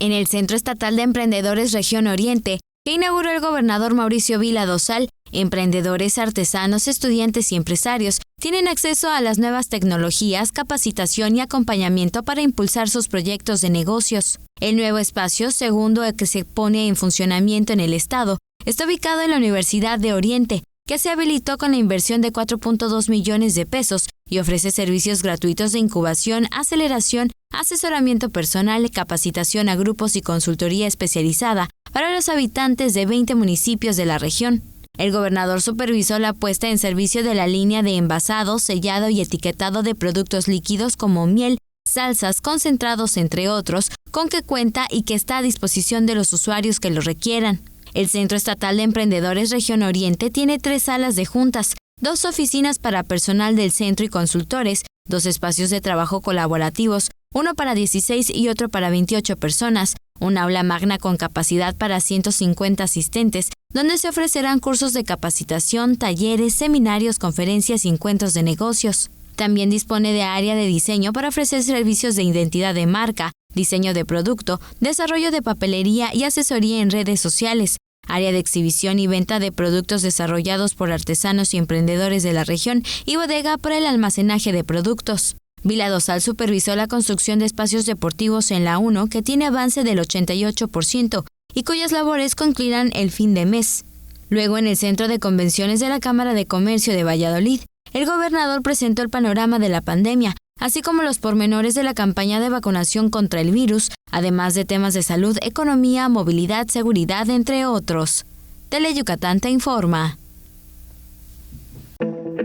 En el Centro Estatal de Emprendedores Región Oriente, que inauguró el gobernador Mauricio Vila Dosal, emprendedores, artesanos, estudiantes y empresarios tienen acceso a las nuevas tecnologías, capacitación y acompañamiento para impulsar sus proyectos de negocios. El nuevo espacio, segundo el que se pone en funcionamiento en el estado, está ubicado en la Universidad de Oriente, que se habilitó con la inversión de 4.2 millones de pesos y ofrece servicios gratuitos de incubación, aceleración, asesoramiento personal, capacitación a grupos y consultoría especializada para los habitantes de 20 municipios de la región. El gobernador supervisó la puesta en servicio de la línea de envasado, sellado y etiquetado de productos líquidos como miel, salsas, concentrados, entre otros, con que cuenta y que está a disposición de los usuarios que lo requieran. El Centro Estatal de Emprendedores Región Oriente tiene 3 salas de juntas, 2 oficinas para personal del centro y consultores, 2 espacios de trabajo colaborativos, uno para 16 y otro para 28 personas, un aula magna con capacidad para 150 asistentes, donde se ofrecerán cursos de capacitación, talleres, seminarios, conferencias y encuentros de negocios. También dispone de área de diseño para ofrecer servicios de identidad de marca, diseño de producto, desarrollo de papelería y asesoría en redes sociales, área de exhibición y venta de productos desarrollados por artesanos y emprendedores de la región y bodega para el almacenaje de productos. Vila Dosal supervisó la construcción de espacios deportivos en la 1 que tiene avance del 88% y cuyas labores concluirán el fin de mes. Luego, en el Centro de Convenciones de la Cámara de Comercio de Valladolid, el gobernador presentó el panorama de la pandemia, así como los pormenores de la campaña de vacunación contra el virus, además de temas de salud, economía, movilidad, seguridad, entre otros. Tele-Yucatán te informa.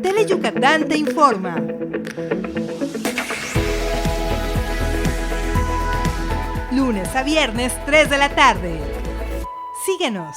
Tele-Yucatán te informa. Lunes a viernes, 3 de la tarde. Síguenos.